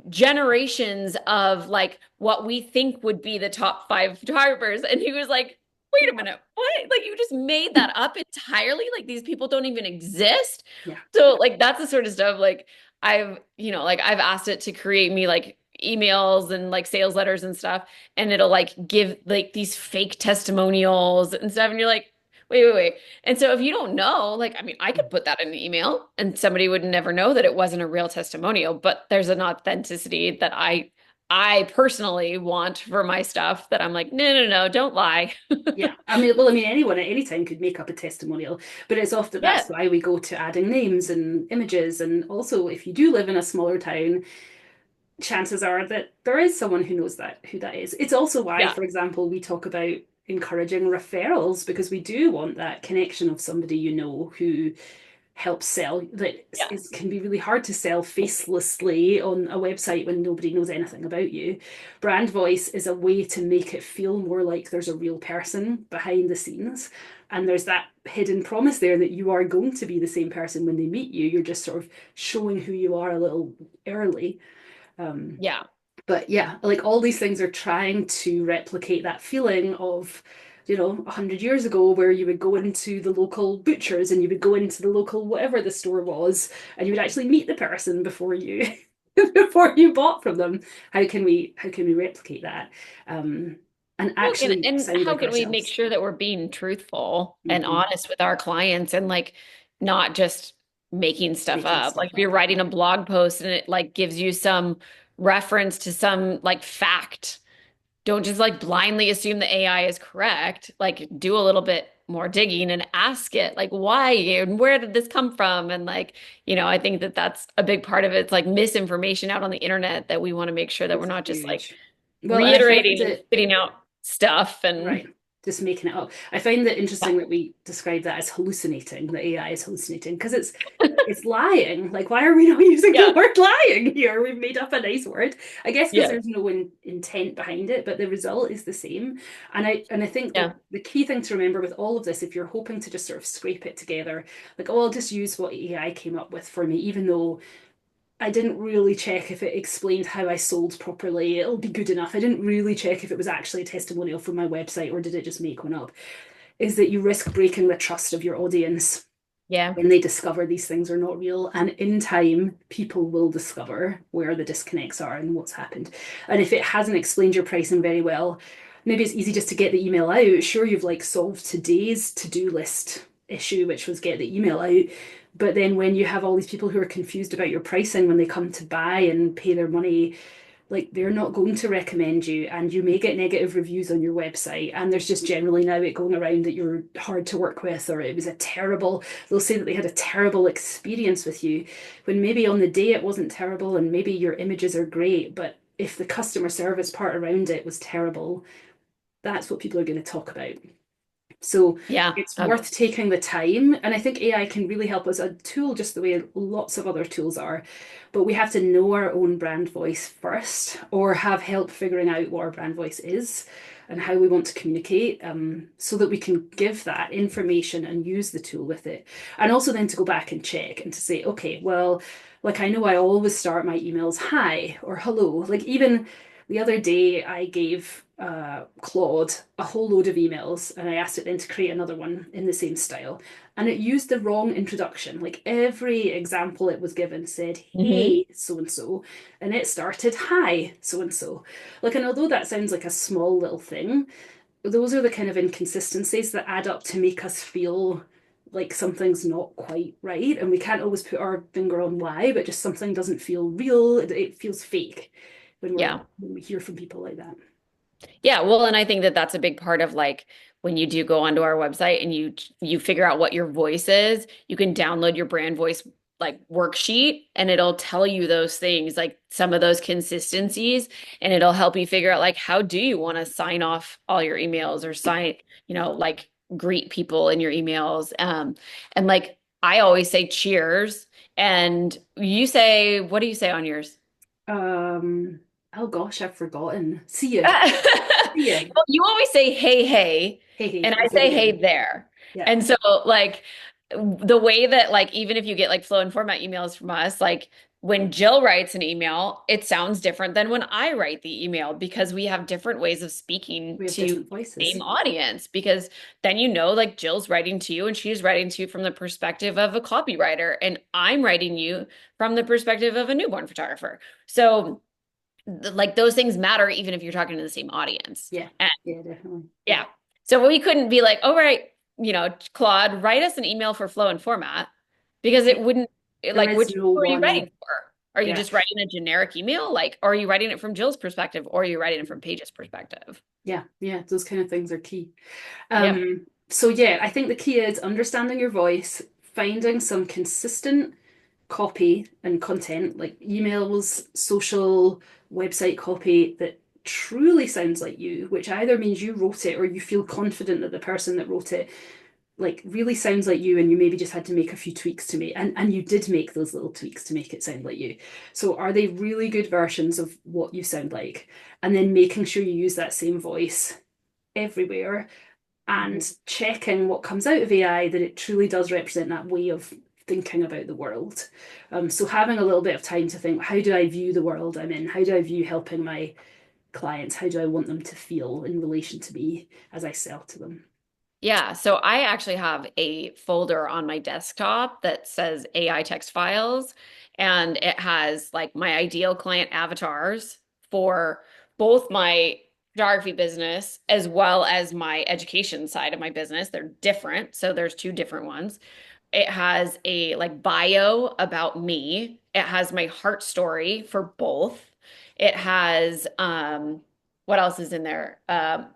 generations of like what we think would be the top 5 photographers. And he was like, wait a minute, what? Like you just made that up entirely? Like these people don't even exist? Yeah. So like that's the sort of stuff like I've asked it to create me like emails and like sales letters and stuff, and it'll like give like these fake testimonials and stuff, and you're like, wait. And so if you don't know, like, I mean, I could put that in an email and somebody would never know that it wasn't a real testimonial, but there's an authenticity that I personally want for my stuff that I'm like, no, don't lie. Yeah, I mean, anyone at any time could make up a testimonial, but it's often Yeah. that's why we go to adding names and images. And also, if you do live in a smaller town, chances are that there is someone who knows who that is. It's also why, Yeah. for example, we talk about encouraging referrals because we do want that connection of somebody who help sell. Like Yeah. it can be really hard to sell facelessly on a website when nobody knows anything about you. Brand voice is a way to make it feel more like there's a real person behind the scenes. And there's that hidden promise there that you are going to be the same person when they meet you. You're just sort of showing who you are a little early. Um, Yeah. but yeah, like all these things are trying to replicate that feeling of, 100 years ago where you would go into the local butchers and you would go into the local whatever the store was and you would actually meet the person before you before you bought from them. How can we replicate that? Um, and actually And sound how like can we make ourselves. sure that we're being truthful and Hmm. honest with our clients and like not just making stuff Making up? stuff Like if you're up. writing a blog post and it like gives you some reference to some like fact, don't just like blindly assume the AI is correct. Like do a little bit more digging and ask it like why and where did this come from? And like, I think that that's a big part of it. It's like misinformation out on the internet that we want to make sure that we're It's not just like huge. Well, and I find reiterating and it spitting out stuff and right. Just making it up. I find it yeah. interesting that we describe that as hallucinating, that AI is hallucinating, because it's lying. Like, why are we not using the Yeah. word lying here? We've made up a nice word. I guess because Yeah. there's no intent behind it, but the result is the same. And I think Yeah. the key thing to remember with all of this, if you're hoping to just sort of scrape it together, like, oh, I'll just use what AI came up with for me, even though I didn't really check if it explained how I sold properly. It'll be good enough. I didn't really check if it was actually a testimonial from my website or did it just make one up. Is that you risk breaking the trust of your audience Yeah. when they discover these things are not real. And in time, people will discover where the disconnects are and what's happened. And if it hasn't explained your pricing very well, maybe it's easy just to get the email out. Sure, you've like solved today's to-do list issue, which was get the email out. But then when you have all these people who are confused about your pricing when they come to buy and pay their money, like they're not going to recommend you, and you may get negative reviews on your website, and there's just generally now it going around that you're hard to work with, or it was a terrible, they'll say that they had a terrible experience with you when maybe on the day it wasn't terrible and maybe your images are great, but if the customer service part around it was terrible, that's what people are going to talk about. So Yeah. it's worth taking the time. And I think AI can really help us, a tool just the way lots of other tools are. But we have to know our own brand voice first or have help figuring out what our brand voice is and how we want to communicate, so that we can give that information and use the tool with it. And also then to go back and check and to say, okay, well, like I know I always start my emails hi or hello. Like even the other day, I gave Claude a whole load of emails and I asked it then to create another one in the same style. And it used the wrong introduction. Like every example it was given said, Hmm. hey, so and so. And it started, hi, so and so. Like, and although that sounds like a small little thing, those are the kind of inconsistencies that add up to make us feel like something's not quite right. And we can't always put our finger on why, but just something doesn't feel real. It feels fake Yeah. when we hear from people like that. Yeah, well, and I think that that's a big part of like when you do go onto our website and you figure out what your voice is, you can download your brand voice like worksheet and it'll tell you those things, like some of those consistencies, and it'll help you figure out like how do you want to sign off all your emails or sign, like greet people in your emails. And like I always say cheers, and you say, what do you say on yours? Um, oh gosh, I've forgotten. See ya. See ya. Well, you always say hey, hey, Hey, and hey, I I say say hey hey there. there. Yeah, And so like the way that like even if you get like flow and format emails from us, like when Jill writes an email, it sounds different than when I write the email because we have different ways of speaking we have to different the voices. same audience because then like Jill's writing to you and she's writing to you from the perspective of a copywriter and I'm writing you from the perspective of a newborn photographer. So like those things matter even if you're talking to the same audience. Yeah, And yeah, definitely. yeah. So we couldn't be like, oh, right, Claude, write us an email for flow and format because it wouldn't There like is which no are you writing one. for? Are you Yeah, just writing a generic email? Like, or are you writing it from Jill's perspective or are you writing it from Paige's perspective? yeah, yeah. Those kind of things are key. Yep. So yeah, I think the key is understanding your voice, finding some consistent copy and content, like emails, social, website copy that truly sounds like you, which either means you wrote it or you feel confident that the person that wrote it like really sounds like you, and you maybe just had to make a few tweaks to make, and you did make those little tweaks to make it sound like you. So are they really good versions of what you sound like? And then making sure you use that same voice everywhere, Mhm. and checking what comes out of AI that it truly does represent that way of thinking about the world. So having a little bit of time to think, how do I view the world I'm in? How do I view helping my clients? How do I want them to feel in relation to me as I sell to them? Yeah, so I actually have a folder on my desktop that says AI text files, and it has like my ideal client avatars for both my photography business as well as my education side of my business. They're different, so there's two different ones. It has a like bio about me. It has my heart story for both. It has what else is in there?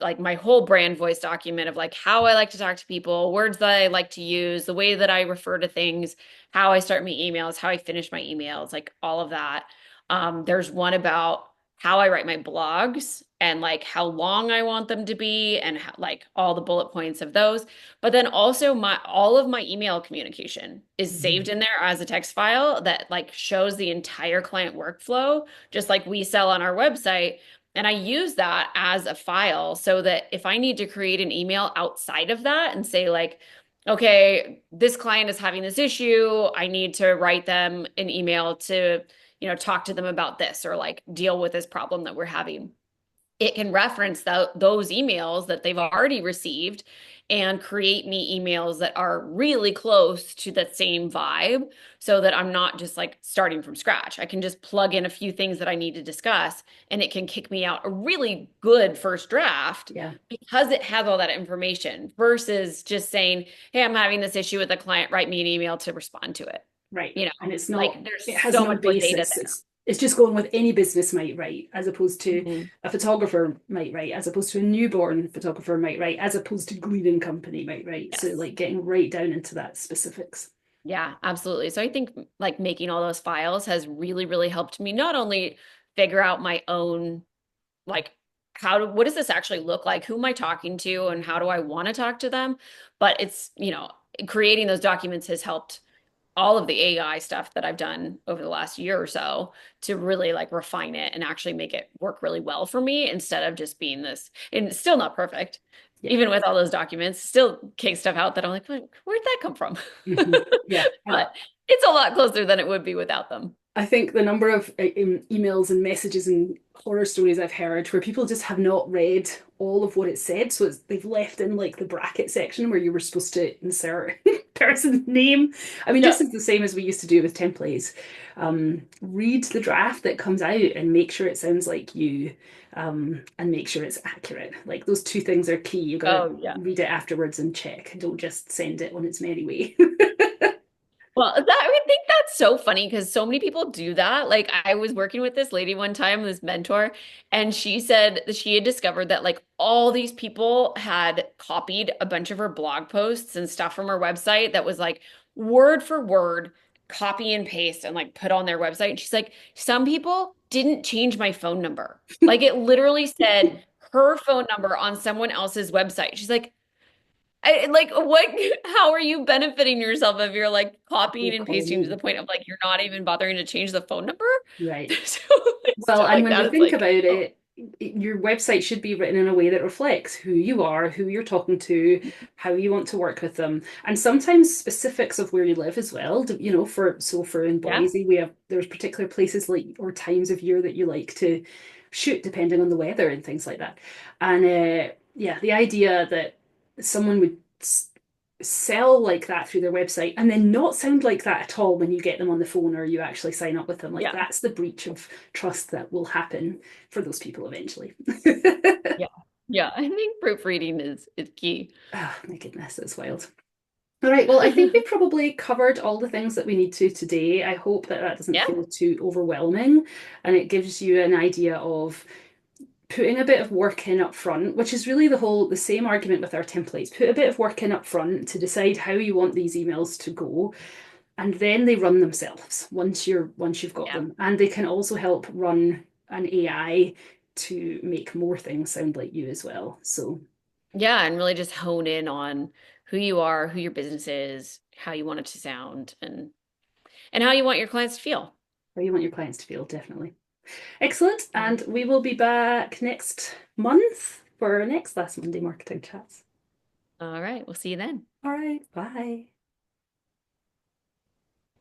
Like my whole brand voice document of like how I like to talk to people, words that I like to use, the way that I refer to things, how I start my emails, how I finish my emails, like all of that. There's one about how I write my blogs and like how long I want them to be and how, like all the bullet points of those. But then also my all of my email communication is saved Mhm. in there as a text file that like shows the entire client workflow, just like we sell on our website. And I use that as a file so that if I need to create an email outside of that and say like, okay, this client is having this issue, I need to write them an email to, talk to them about this or like deal with this problem that we're having, it can reference those emails that they've already received and create me emails that are really close to that same vibe so that I'm not just like starting from scratch. I can just plug in a few things that I need to discuss and it can kick me out a really good first draft Yeah, because it has all that information versus just saying, "Hey, I'm having this issue with a client, write me an email to respond to it." right. And it's not, Like there's it has so no much more data basis. there. It's just going with any business might write, as opposed to Mhm. a photographer might write, as opposed to a newborn photographer might write, as opposed to Gleaning Company might write. So Yes. like getting right down into that specifics. Yeah, absolutely. So I think like making all those files has really, really helped me not only figure out my own, like, what does this actually look like? Who am I talking to and how do I want to talk to them? But it's, creating those documents has helped all of the AI stuff that I've done over the last year or so to really like refine it and actually make it work really well for me instead of just being this, and it's still not perfect. Yeah. Even with all those documents, still kick stuff out that I'm like, Where'd that come from?" Yeah. But it's a lot closer than it would be without them. I think the number of emails and messages and horror stories I've heard where people just have not read all of what it said, so they've left in like the bracket section where you were supposed to insert person's name. I mean, Yeah. just as the same as we used to do with templates. Read the draft that comes out and make sure it sounds like you, and make sure it's accurate. Like those two things are key. You got to Oh, yeah. read it afterwards and check. Don't just send it on its merry way. Well, I think that's so funny because so many people do that. Like I was working with this lady one time, this mentor, and she said that she had discovered that like all these people had copied a bunch of her blog posts and stuff from her website that was like word for word, copy and paste and like put on their website. And she's like, some people didn't change my phone number. Like it literally said her phone number on someone else's website. She's like, like what how are you benefiting yourself if you're like copying Don't and call pasting to the me. point of like you're not even bothering to change the phone number? Right. So like Well, stuff and like when that we is think like, about oh, it, your website should be written in a way that reflects who you are, who you're talking to, how you want to work with them, and sometimes specifics of where you live as well. For in yeah. Boise, we have there's particular places like or times of year that you like to shoot depending on the weather and things like that. And yeah, the idea that someone would sell like that through their website and then not sound like that at all when you get them on the phone or you actually sign up with them. Like Yeah. that's the breach of trust that will happen for those people eventually. Yeah. Yeah. I think proofreading is key. Oh my goodness, it's wild. All right, well, I think we probably covered all the things that we need to today. I hope that that doesn't Yeah. feel too overwhelming and it gives you an idea of putting a bit of work in up front, which is really the same argument with our templates. Put a bit of work in up front to decide how you want these emails to go, and then they run themselves once you've got Yeah. them. And they can also help run an AI to make more things sound like you as well. So Yeah, and really just hone in on who you are, who your business is, how you want it to sound, and how you want your clients to feel. How you want your clients to feel, definitely. Excellent. Yeah. And we will be back next month for our next Last Monday marketing chats. All right, we'll see you then. All right. Bye.